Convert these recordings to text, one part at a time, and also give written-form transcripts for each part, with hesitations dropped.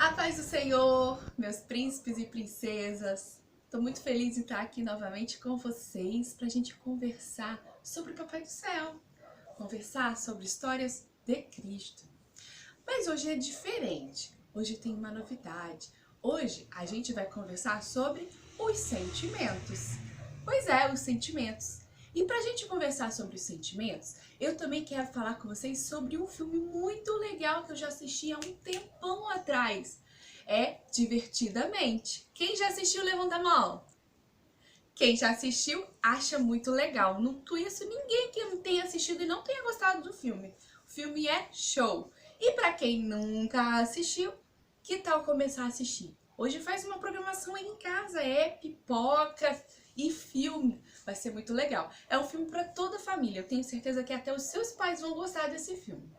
A paz do Senhor, meus príncipes e princesas. Estou muito feliz em estar aqui novamente com vocês para a gente conversar sobre o Papai do Céu, conversar sobre histórias de Cristo. Mas hoje é diferente, hoje tem uma novidade. Hoje a gente vai conversar sobre os sentimentos. Pois é, os sentimentos. E para a gente conversar sobre os sentimentos, eu também quero falar com vocês sobre um filme muito legal que eu já assisti há um tempão atrás. É Divertidamente. Quem já assistiu, levanta a mão. Quem já assistiu, acha muito legal. Não conheço ninguém que não tenha assistido e não tenha gostado do filme. O filme é show. E para quem nunca assistiu, que tal começar a assistir? Hoje faz uma programação aí em casa, é pipoca e filme. Vai ser muito legal. É um filme para toda a família. Eu tenho certeza que até os seus pais vão gostar desse filme.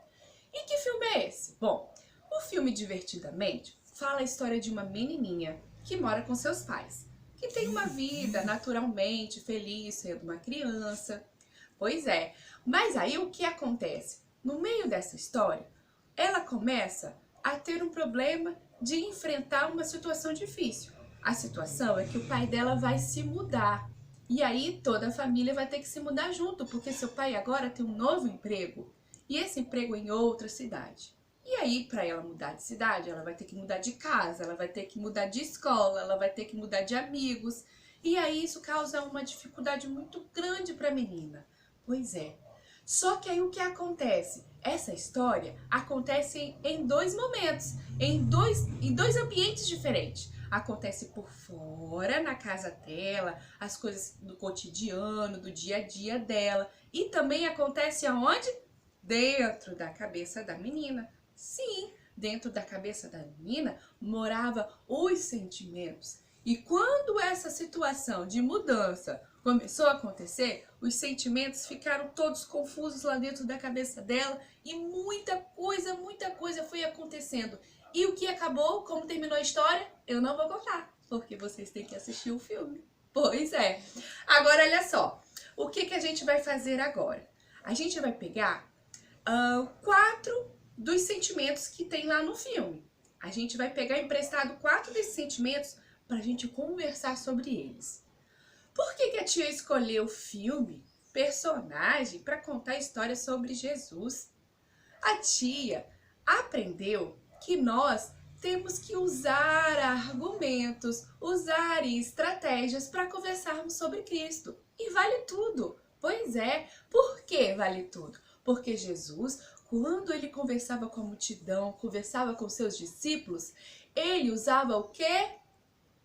E que filme é esse? Bom, o filme Divertidamente fala a história de uma menininha que mora com seus pais, que tem uma vida naturalmente feliz, sendo uma criança. Pois é, mas aí o que acontece? No meio dessa história, ela começa a ter um problema de enfrentar uma situação difícil. A situação é que o pai dela vai se mudar. E aí toda a família vai ter que se mudar junto, porque seu pai agora tem um novo emprego. E esse emprego é em outra cidade. E aí, para ela mudar de cidade, ela vai ter que mudar de casa, ela vai ter que mudar de escola, ela vai ter que mudar de amigos. E aí isso causa uma dificuldade muito grande para a menina. Pois é. Só que aí o que acontece? Essa história acontece em dois momentos, em dois ambientes diferentes. Acontece por fora, na casa dela, as coisas do cotidiano, do dia a dia dela. E também acontece aonde? Dentro da cabeça da menina. Sim, dentro da cabeça da menina morava os sentimentos. E quando essa situação de mudança começou a acontecer, os sentimentos ficaram todos confusos lá dentro da cabeça dela e muita coisa foi acontecendo. E o que acabou, como terminou a história, eu não vou contar, porque vocês têm que assistir o filme. Pois é. Agora, olha só, o que a gente vai fazer agora? A gente vai pegar 4 dos sentimentos que tem lá no filme. A gente vai pegar emprestado 4 desses sentimentos para a gente conversar sobre eles. Por que a tia escolheu filme, personagem, para contar histórias sobre Jesus? A tia aprendeu que nós temos que usar argumentos, usar estratégias para conversarmos sobre Cristo. E vale tudo. Pois é, por que vale tudo? Porque Jesus, quando ele conversava com a multidão, conversava com seus discípulos, ele usava o quê?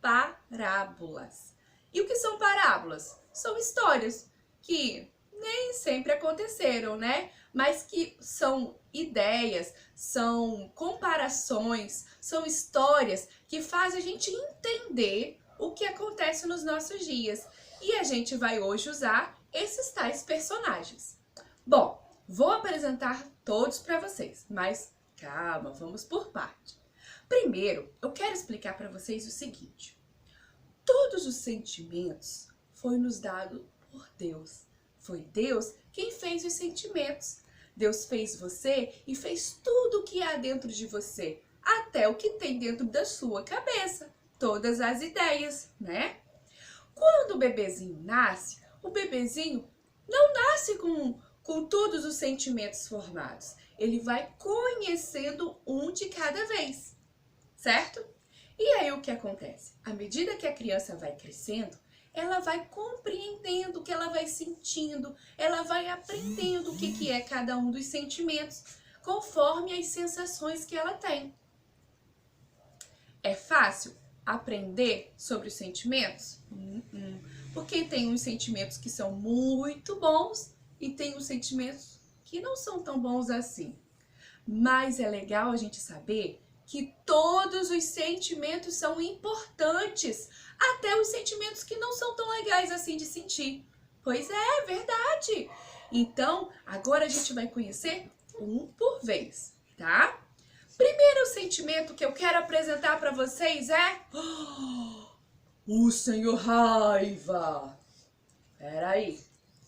Parábolas. E o que são parábolas? São histórias que nem sempre aconteceram, né? Mas que são ideias, são comparações, são histórias que fazem a gente entender o que acontece nos nossos dias. E a gente vai hoje usar esses tais personagens. Bom, vou apresentar todos para vocês, mas calma, vamos por parte. Primeiro, eu quero explicar para vocês o seguinte. Todos os sentimentos foi nos dado por Deus. Foi Deus quem fez os sentimentos. Deus fez você e fez tudo o que há dentro de você, até o que tem dentro da sua cabeça, todas as ideias, né? Quando o bebezinho nasce, o bebezinho não nasce com todos os sentimentos formados. Ele vai conhecendo um de cada vez, certo? E aí o que acontece? À medida que a criança vai crescendo, ela vai compreendendo o que ela vai sentindo, ela vai aprendendo o que é cada um dos sentimentos, conforme as sensações que ela tem. É fácil aprender sobre os sentimentos? Porque tem uns sentimentos que são muito bons e tem uns sentimentos que não são tão bons assim. Mas é legal a gente saber que todos os sentimentos são importantes, até os sentimentos que não são tão legais assim de sentir. Pois é, verdade. Então, agora a gente vai conhecer um por vez, tá? Primeiro sentimento que eu quero apresentar para vocês é o Senhor Raiva. Peraí,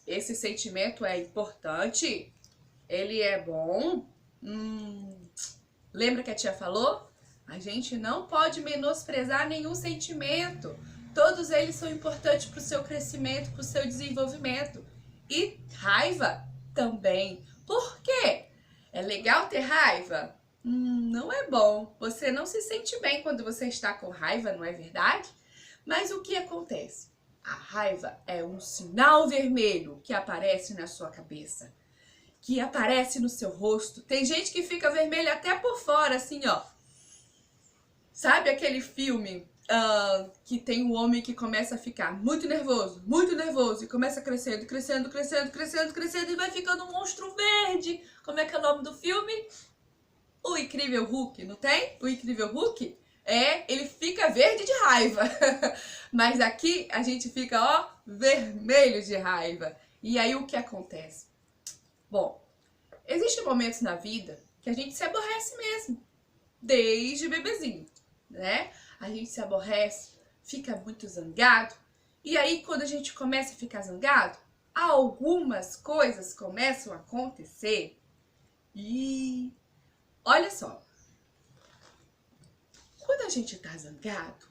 esse sentimento é importante? Ele é bom? Lembra que a tia falou? A gente não pode menosprezar nenhum sentimento. Todos eles são importantes para o seu crescimento, para o seu desenvolvimento. E raiva também. Por quê? É legal ter raiva? Não é bom. Você não se sente bem quando você está com raiva, não é verdade? Mas o que acontece? A raiva é um sinal vermelho que aparece na sua cabeça, que aparece no seu rosto. Tem gente que fica vermelha até por fora, assim, ó. Sabe aquele filme que tem um homem que começa a ficar muito nervoso, e começa crescendo, crescendo, crescendo, crescendo, crescendo, e vai ficando um monstro verde. Como é que é o nome do filme? O Incrível Hulk, não tem? O Incrível Hulk? Ele fica verde de raiva. Mas aqui a gente fica, ó, vermelho de raiva. E aí o que acontece? Bom, existem momentos na vida que a gente se aborrece mesmo. Desde bebezinho, né? A gente se aborrece, fica muito zangado. E aí quando a gente começa a ficar zangado, algumas coisas começam a acontecer. E olha só. Quando a gente tá zangado,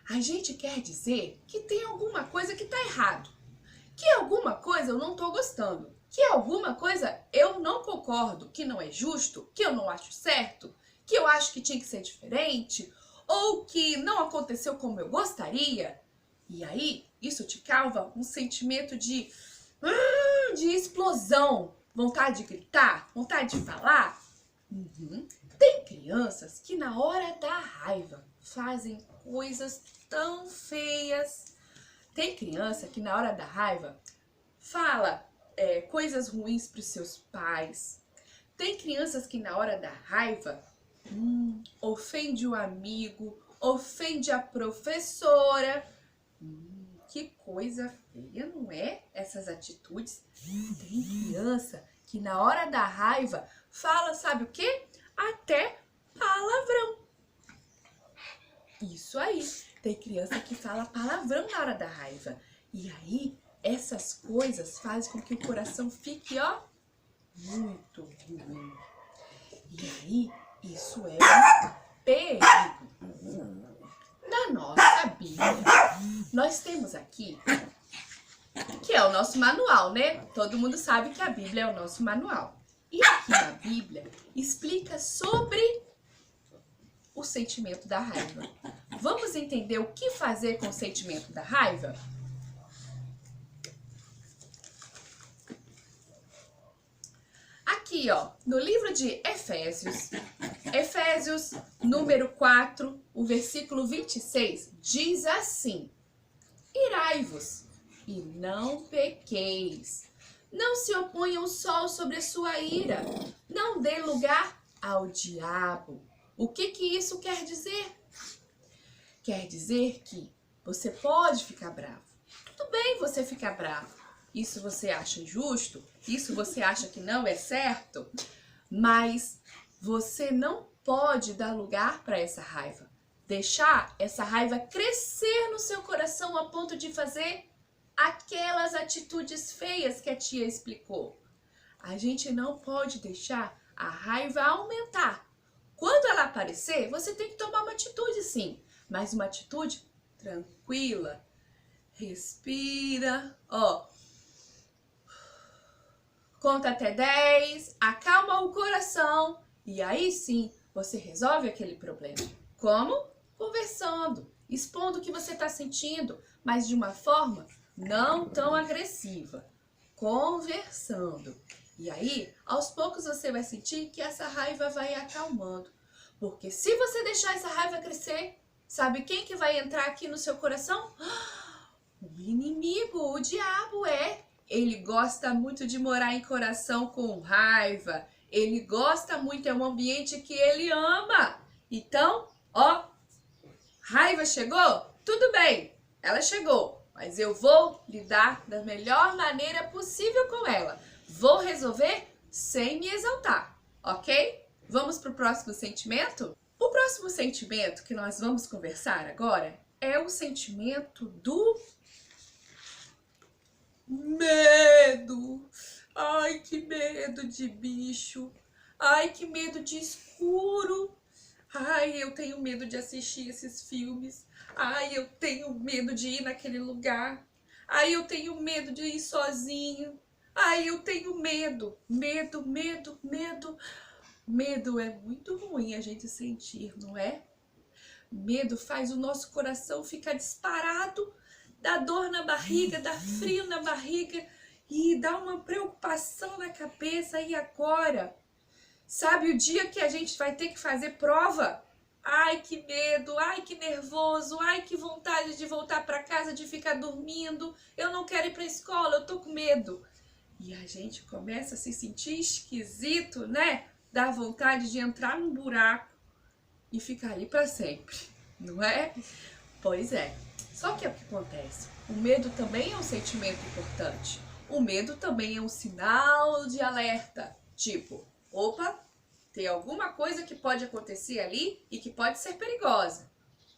a gente quer dizer que tem alguma coisa que tá errado. Que alguma coisa eu não tô gostando. Que alguma coisa eu não concordo, que não é justo, que eu não acho certo, que eu acho que tinha que ser diferente, ou que não aconteceu como eu gostaria. E aí, isso te causa um sentimento de explosão, vontade de gritar, vontade de falar. Tem crianças que na hora da raiva fazem coisas tão feias. Tem criança que na hora da raiva fala coisas ruins para os seus pais. Tem crianças que na hora da raiva ofende o amigo, ofende a professora. Que coisa feia, não é? Essas atitudes. Tem criança que na hora da raiva fala, sabe o quê? Até palavrão. Isso aí. Tem criança que fala palavrão na hora da raiva. E aí, essas coisas fazem com que o coração fique, ó, muito ruim. E aí, isso é um perigo. Na nossa Bíblia, nós temos aqui, que é o nosso manual, né? Todo mundo sabe que a Bíblia é o nosso manual. E aqui na Bíblia, explica sobre o sentimento da raiva. Vamos entender o que fazer com o sentimento da raiva? Aqui, ó, no livro de Efésios número 4, o versículo 26, diz assim: Irai-vos e não pequeis. Não se oponha o sol sobre a sua ira. Não dê lugar ao diabo. O que isso quer dizer? Quer dizer que você pode ficar bravo. Tudo bem você ficar bravo. Isso você acha justo? Isso você acha que não é certo? Mas você não pode dar lugar para essa raiva. Deixar essa raiva crescer no seu coração a ponto de fazer aquelas atitudes feias que a tia explicou. A gente não pode deixar a raiva aumentar. Quando ela aparecer, você tem que tomar uma atitude, sim. Mas uma atitude tranquila. Respira, ó. Conta até 10, acalma o coração e aí sim você resolve aquele problema. Como? Conversando, expondo o que você está sentindo, mas de uma forma não tão agressiva. Conversando. E aí, aos poucos você vai sentir que essa raiva vai acalmando. Porque se você deixar essa raiva crescer, sabe quem que vai entrar aqui no seu coração? O inimigo, o diabo é. Ele gosta muito de morar em coração com raiva. Ele gosta muito, é um ambiente que ele ama. Então, ó, raiva chegou? Tudo bem, ela chegou. Mas eu vou lidar da melhor maneira possível com ela. Vou resolver sem me exaltar, ok? Vamos para o próximo sentimento? O próximo sentimento que nós vamos conversar agora é o sentimento do medo. Ai, que medo de bicho. Ai, que medo de escuro. Ai, eu tenho medo de assistir esses filmes. Ai, eu tenho medo de ir naquele lugar. Ai, eu tenho medo de ir sozinho. Ai, eu tenho medo. Medo, medo, medo. Medo é muito ruim a gente sentir, não é? Medo faz o nosso coração ficar disparado, dá dor na barriga, dá frio na barriga e dá uma preocupação na cabeça. E agora? Sabe o dia que a gente vai ter que fazer prova? Ai, que medo, ai, que nervoso, ai, que vontade de voltar para casa, de ficar dormindo. Eu não quero ir para a escola, eu tô com medo. E a gente começa a se sentir esquisito, né? Dá vontade de entrar num buraco e ficar ali para sempre, não é? Pois é. Só que é o que acontece. O medo também é um sentimento importante. O medo também é um sinal de alerta. Tipo, opa, tem alguma coisa que pode acontecer ali e que pode ser perigosa.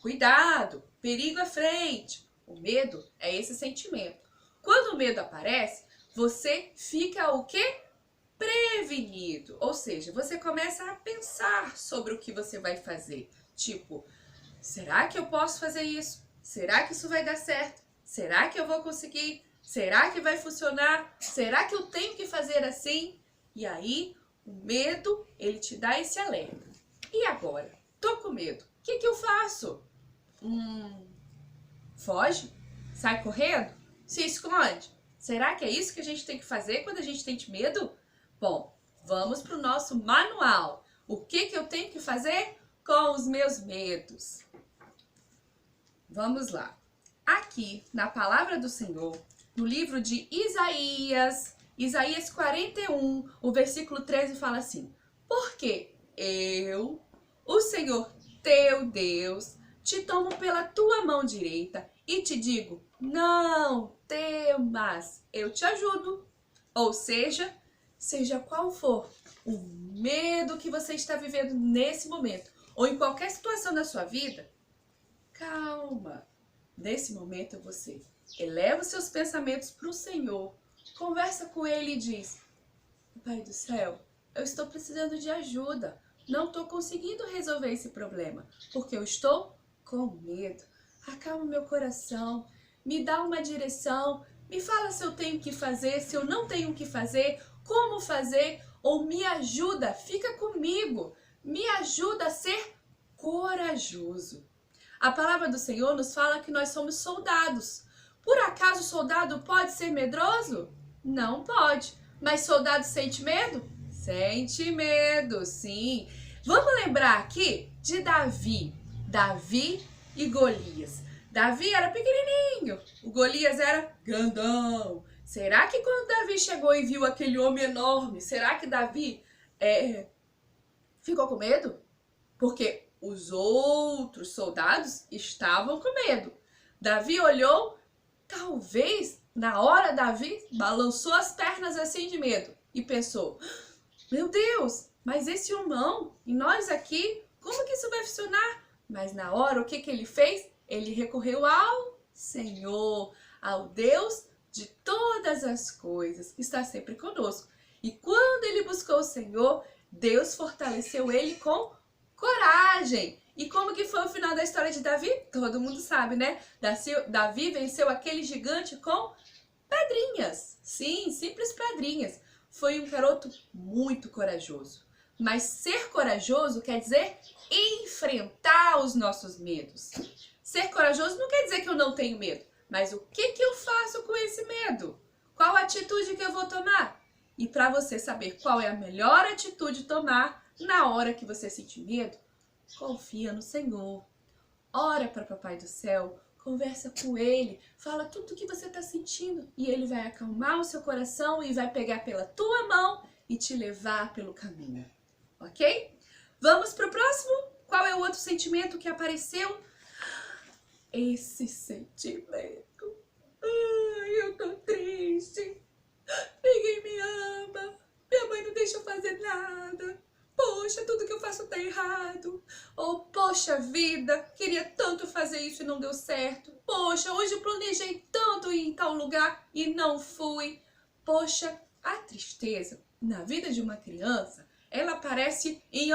Cuidado, perigo à frente. O medo é esse sentimento. Quando o medo aparece, você fica o quê? Prevenido. Ou seja, você começa a pensar sobre o que você vai fazer. Tipo, será que eu posso fazer isso? Será que isso vai dar certo? Será que eu vou conseguir? Será que vai funcionar? Será que eu tenho que fazer assim? E aí, o medo, ele te dá esse alerta. E agora? Tô com medo. O que eu faço? Foge? Sai correndo? Se esconde? Será que é isso que a gente tem que fazer quando a gente tem medo? Bom, vamos para o nosso manual. O que eu tenho que fazer com os meus medos? Vamos lá. Aqui, na palavra do Senhor, no livro de Isaías 41, o versículo 13 fala assim: porque eu, o Senhor teu Deus, te tomo pela tua mão direita e te digo, não temas, eu te ajudo. Ou seja, seja qual for o medo que você está vivendo nesse momento, ou em qualquer situação da sua vida, calma. Nesse momento você eleva os seus pensamentos para o Senhor, conversa com Ele e diz, Pai do céu, eu estou precisando de ajuda, não estou conseguindo resolver esse problema, porque eu estou com medo. Acalma meu coração, me dá uma direção, me fala se eu tenho que fazer, se eu não tenho que fazer, como fazer, ou me ajuda, fica comigo, me ajuda a ser corajoso. A palavra do Senhor nos fala que nós somos soldados. Por acaso o soldado pode ser medroso? Não pode. Mas soldado sente medo? Sente medo, sim. Vamos lembrar aqui de Davi. Davi e Golias. Davi era pequenininho, o Golias era grandão. Será que quando Davi chegou e viu aquele homem enorme, será que Davi ficou com medo? Porque os outros soldados estavam com medo. Davi olhou, talvez na hora Davi balançou as pernas assim de medo e pensou, meu Deus, mas esse humão e nós aqui, como que isso vai funcionar? Mas na hora o que ele fez? Ele recorreu ao Senhor, ao Deus de todas as coisas, que está sempre conosco. E quando ele buscou o Senhor, Deus fortaleceu ele com coragem. E como que foi o final da história de Davi? Todo mundo sabe, né? Davi venceu aquele gigante com pedrinhas. Sim, simples pedrinhas. Foi um garoto muito corajoso. Mas ser corajoso quer dizer enfrentar os nossos medos. Ser corajoso não quer dizer que eu não tenho medo. Mas o que eu faço com esse medo? Qual atitude que eu vou tomar? E para você saber qual é a melhor atitude tomar, na hora que você sentir medo, confia no Senhor. Ora para Papai do Céu, conversa com Ele, fala tudo o que você está sentindo e Ele vai acalmar o seu coração e vai pegar pela tua mão e te levar pelo caminho. Ok? Vamos para o próximo? Qual é o outro sentimento que apareceu? Esse sentimento. Ai, eu tô triste. Ninguém me ama. Minha mãe não deixa eu fazer nada. Poxa, tudo que eu faço tá errado. Ou, poxa vida, queria tanto fazer isso e não deu certo. Poxa, hoje eu planejei tanto ir em tal lugar e não fui. Poxa, a tristeza na vida de uma criança, ela aparece em,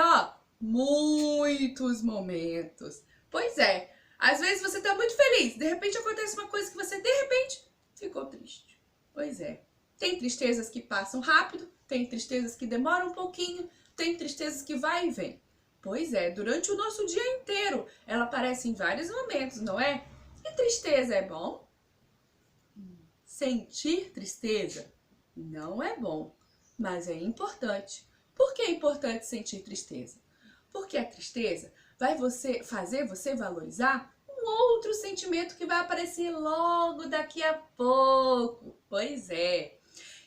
muitos momentos. Pois é, às vezes você tá muito feliz, de repente acontece uma coisa que você, de repente, ficou triste. Pois é, tem tristezas que passam rápido, tem tristezas que demoram um pouquinho, tem tristezas que vai e vem. Pois é, durante o nosso dia inteiro, ela aparece em vários momentos, não é? E tristeza é bom? Sentir tristeza não é bom, mas é importante. Por que é importante sentir tristeza? Porque a tristeza vai fazer você valorizar um outro sentimento que vai aparecer logo daqui a pouco. Pois é.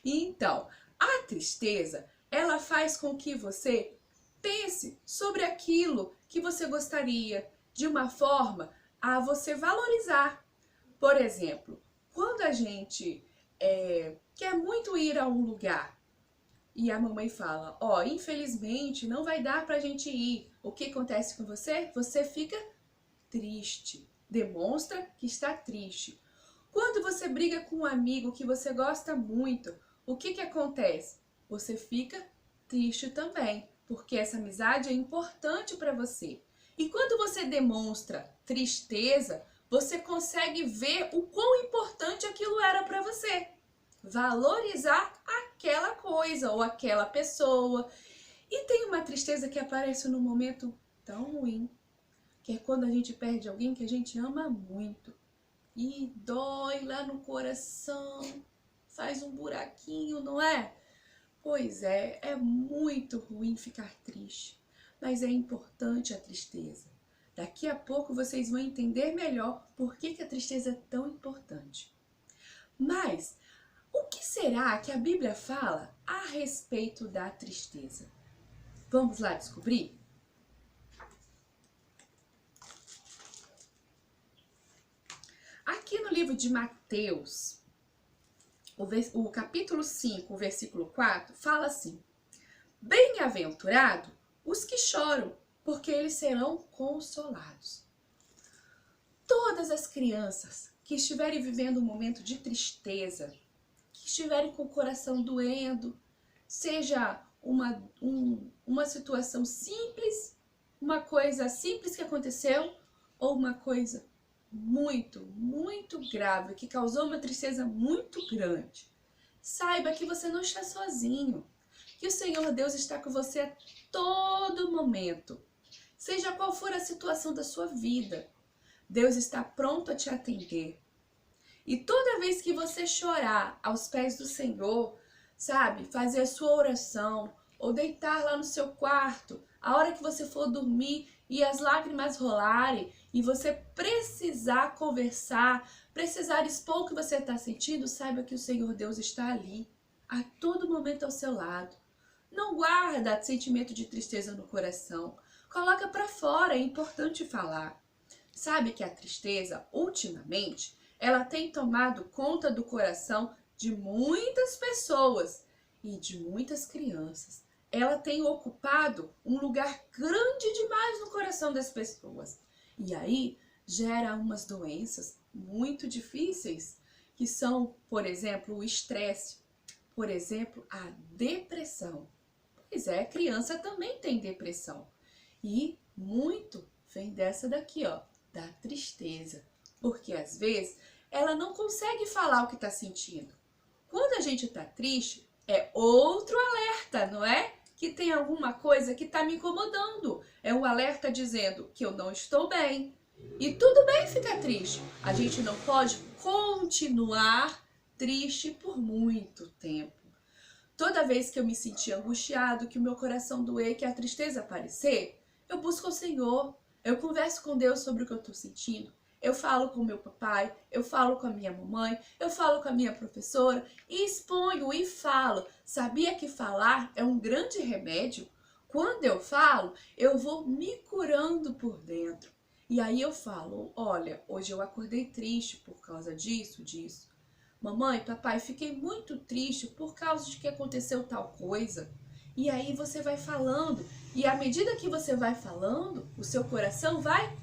Então, a tristeza, ela faz com que você pense sobre aquilo que você gostaria, de uma forma a você valorizar. Por exemplo, quando a gente quer muito ir a um lugar e a mamãe fala, ó, infelizmente não vai dar pra gente ir. O que acontece com você? Você fica triste. Demonstra que está triste. Quando você briga com um amigo que você gosta muito, o que acontece? Você fica triste também, porque essa amizade é importante para você. E quando você demonstra tristeza, você consegue ver o quão importante aquilo era para você. Valorizar aquela coisa ou aquela pessoa. E tem uma tristeza que aparece num momento tão ruim, que é quando a gente perde alguém que a gente ama muito. E dói lá no coração, faz um buraquinho, não é? Pois é, é muito ruim ficar triste, mas é importante a tristeza. Daqui a pouco vocês vão entender melhor por que a tristeza é tão importante. Mas o que será que a Bíblia fala a respeito da tristeza? Vamos lá descobrir? Aqui no livro de Mateus, o capítulo 5, o versículo 4, fala assim: bem-aventurado os que choram, porque eles serão consolados. Todas as crianças que estiverem vivendo um momento de tristeza, que estiverem com o coração doendo, seja uma situação simples, uma coisa simples que aconteceu, ou uma coisa muito, muito grave, que causou uma tristeza muito grande, saiba que você não está sozinho, que o Senhor Deus está com você a todo momento. Seja qual for a situação da sua vida, Deus está pronto a te atender. E toda vez que você chorar aos pés do Senhor, sabe, fazer a sua oração, ou deitar lá no seu quarto, a hora que você for dormir e as lágrimas rolarem, e você precisar conversar, precisar expor o que você está sentindo, saiba que o Senhor Deus está ali, a todo momento ao seu lado. Não guarda sentimento de tristeza no coração, coloca para fora, é importante falar. Sabe que a tristeza, ultimamente, ela tem tomado conta do coração de muitas pessoas e de muitas crianças. Ela tem ocupado um lugar grande demais no coração das pessoas. E aí gera umas doenças muito difíceis, que são, por exemplo, o estresse, por exemplo, a depressão. Pois é, criança também tem depressão. E muito vem dessa daqui, ó, da tristeza. Porque às vezes ela não consegue falar o que está sentindo. Quando a gente está triste, é outro alerta, não é? Que tem alguma coisa que está me incomodando. É um alerta dizendo que eu não estou bem. E tudo bem ficar triste. A gente não pode continuar triste por muito tempo. Toda vez que eu me sentir angustiado, que o meu coração doer, que a tristeza aparecer, eu busco o Senhor. Eu converso com Deus sobre o que eu estou sentindo. Eu falo com meu papai, eu falo com a minha mamãe, eu falo com a minha professora e exponho e falo. Sabia que falar é um grande remédio? Quando eu falo, eu vou me curando por dentro. E aí eu falo, olha, hoje eu acordei triste por causa disso. Mamãe, papai, fiquei muito triste por causa de que aconteceu tal coisa. E aí você vai falando, e à medida que você vai falando, o seu coração vai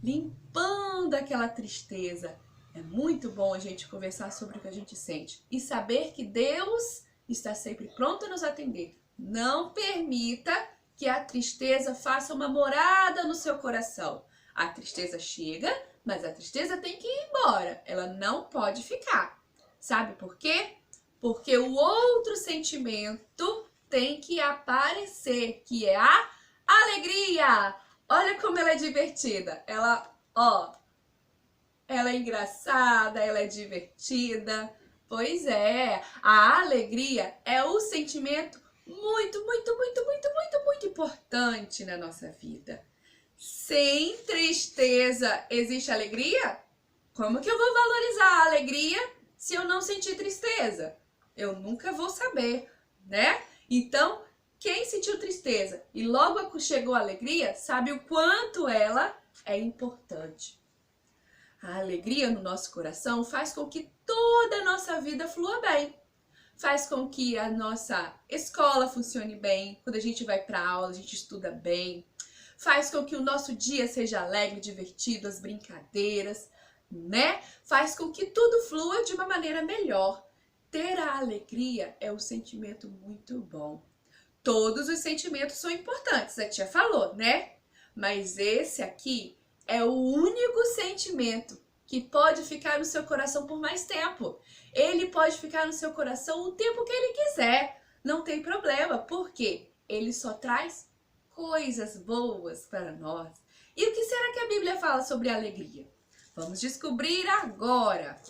limpando aquela tristeza. É muito bom a gente conversar sobre o que a gente sente e saber que Deus está sempre pronto a nos atender. Não permita que a tristeza faça uma morada no seu coração. A tristeza chega, mas a tristeza tem que ir embora. Ela não pode ficar. Sabe por quê? Porque o outro sentimento tem que aparecer, que é a alegria. Olha como ela é divertida. Ela é engraçada, ela é divertida. Pois é, a alegria é o sentimento muito importante na nossa vida. Sem tristeza existe alegria? Como que eu vou valorizar a alegria se eu não sentir tristeza? Eu nunca vou saber, né? Então, quem sentiu tristeza e logo chegou a alegria, sabe o quanto ela é importante. A alegria no nosso coração faz com que toda a nossa vida flua bem. Faz com que a nossa escola funcione bem. Quando a gente vai para aula, a gente estuda bem. Faz com que o nosso dia seja alegre, divertido, as brincadeiras, né? Faz com que tudo flua de uma maneira melhor. Ter a alegria é um sentimento muito bom. Todos os sentimentos são importantes, a tia falou, né? Mas esse aqui é o único sentimento que pode ficar no seu coração por mais tempo. Ele pode ficar no seu coração o tempo que ele quiser. Não tem problema, porque ele só traz coisas boas para nós. E o que será que a Bíblia fala sobre a alegria? Vamos descobrir agora.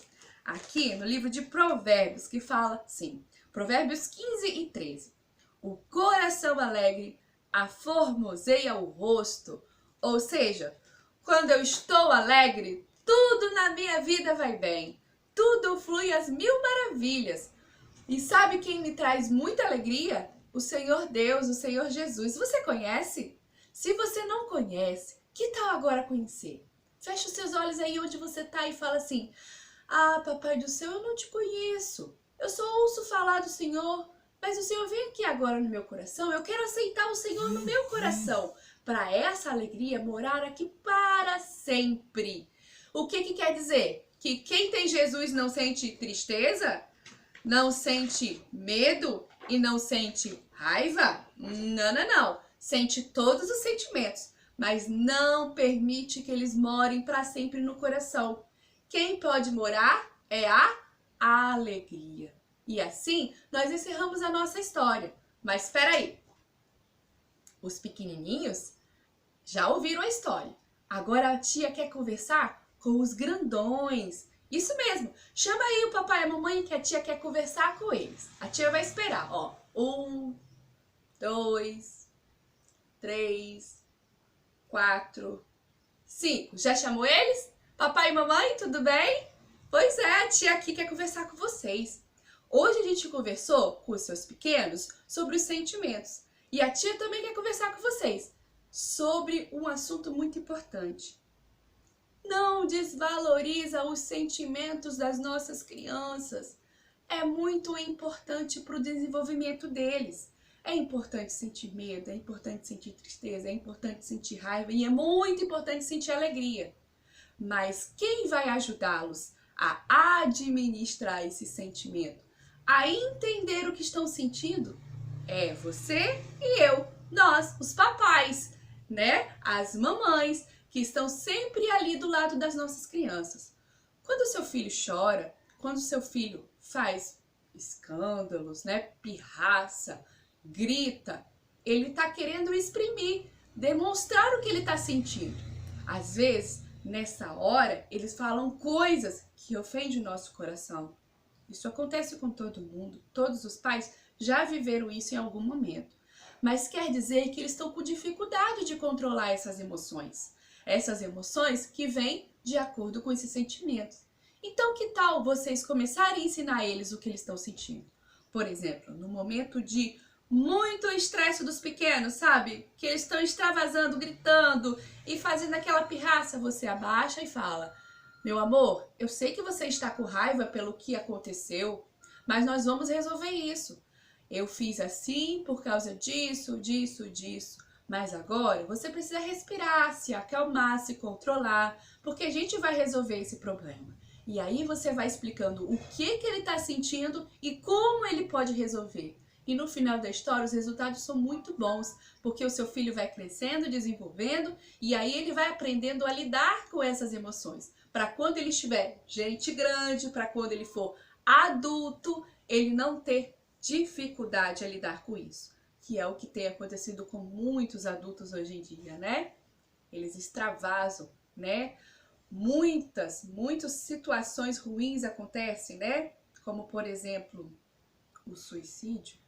Aqui no livro de Provérbios, que fala assim, Provérbios 15 e 13. O coração alegre aformoseia o rosto. Ou seja, quando eu estou alegre, tudo na minha vida vai bem. Tudo flui às mil maravilhas. E sabe quem me traz muita alegria? O Senhor Deus, o Senhor Jesus. Você conhece? Se você não conhece, que tal agora conhecer? Fecha os seus olhos aí onde você está e fala assim, ah, Papai do Céu, eu não te conheço. Eu só ouço falar do Senhor, mas o Senhor vem aqui agora no meu coração. Eu quero aceitar o Senhor no meu coração, para essa alegria morar aqui para sempre. O que quer dizer? Que quem tem Jesus não sente tristeza? Não sente medo e não sente raiva? Não. Sente todos os sentimentos, mas não permite que eles morem para sempre no coração. Quem pode morar é a alegria. E assim, nós encerramos a nossa história. Mas espera aí. Os pequenininhos já ouviram a história. Agora a tia quer conversar com os grandões. Isso mesmo. Chama aí o papai e a mamãe que a tia quer conversar com eles. A tia vai esperar, ó. 1, 2, 3, 4, 5. Já chamou eles? Papai e mamãe, tudo bem? Pois é, a tia aqui quer conversar com vocês. Hoje a gente conversou com os seus pequenos sobre os sentimentos. E a tia também quer conversar com vocês sobre um assunto muito importante. Não desvaloriza os sentimentos das nossas crianças. É muito importante para o desenvolvimento deles. É importante sentir medo, é importante sentir tristeza, é importante sentir raiva e é muito importante sentir alegria. Mas quem vai ajudá-los a administrar esse sentimento, a entender o que estão sentindo, é você e eu, nós, os papais, né? As mamães, que estão sempre ali do lado das nossas crianças. Quando o seu filho chora, quando o seu filho faz escândalos, né? Pirraça, grita, ele está querendo exprimir, demonstrar o que ele está sentindo. Às vezes, nessa hora, eles falam coisas que ofendem o nosso coração. Isso acontece com todo mundo, todos os pais já viveram isso em algum momento. Mas quer dizer que eles estão com dificuldade de controlar essas emoções. Essas emoções que vêm de acordo com esses sentimentos. Então, que tal vocês começarem a ensinar eles o que eles estão sentindo? Por exemplo, no momento de muito estresse dos pequenos, sabe? Que eles estão extravasando, gritando e fazendo aquela pirraça, você abaixa e fala: meu amor, eu sei que você está com raiva pelo que aconteceu, mas nós vamos resolver isso. Eu fiz assim por causa disso. Mas agora você precisa respirar, se acalmar, se controlar, porque a gente vai resolver esse problema. E aí você vai explicando o que ele está sentindo e como ele pode resolver. E no final da história, os resultados são muito bons, porque o seu filho vai crescendo, desenvolvendo, e aí ele vai aprendendo a lidar com essas emoções. Para quando ele estiver gente grande, para quando ele for adulto, ele não ter dificuldade a lidar com isso, que é o que tem acontecido com muitos adultos hoje em dia, né? Eles extravasam, né? Muitas situações ruins acontecem, né? Como, por exemplo, o suicídio,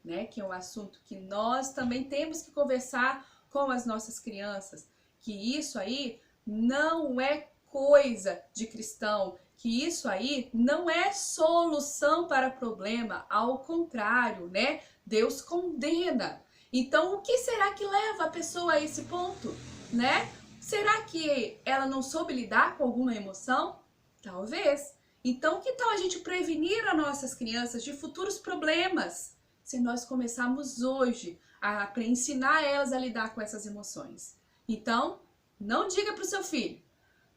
né? Que é um assunto que nós também temos que conversar com as nossas crianças, que isso aí não é coisa de cristão, que isso aí não é solução para problema, ao contrário, né? Deus condena. Então, o que será que leva a pessoa a esse ponto, né? Será que ela não soube lidar com alguma emoção? Talvez. Então, que tal a gente prevenir as nossas crianças de futuros problemas, se nós começarmos hoje a ensinar elas a lidar com essas emoções? Então, não diga para o seu filho: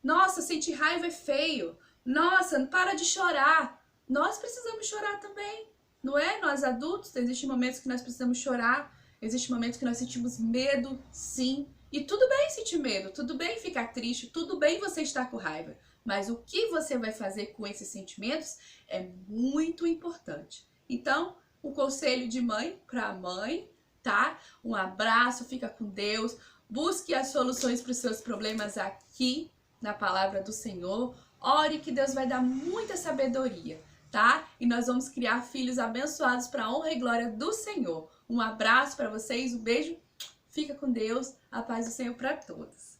nossa, sentir raiva é feio. Nossa, para de chorar. Nós precisamos chorar também, não é? Nós adultos, existem momentos que nós precisamos chorar, existem momentos que nós sentimos medo, sim. E tudo bem sentir medo, tudo bem ficar triste, tudo bem você estar com raiva. Mas o que você vai fazer com esses sentimentos é muito importante. Então, um conselho de mãe para mãe, tá? Um abraço, fica com Deus. Busque as soluções para os seus problemas aqui na palavra do Senhor. Ore que Deus vai dar muita sabedoria, tá? E nós vamos criar filhos abençoados para a honra e glória do Senhor. Um abraço para vocês, um beijo. Fica com Deus, a paz do Senhor para todos.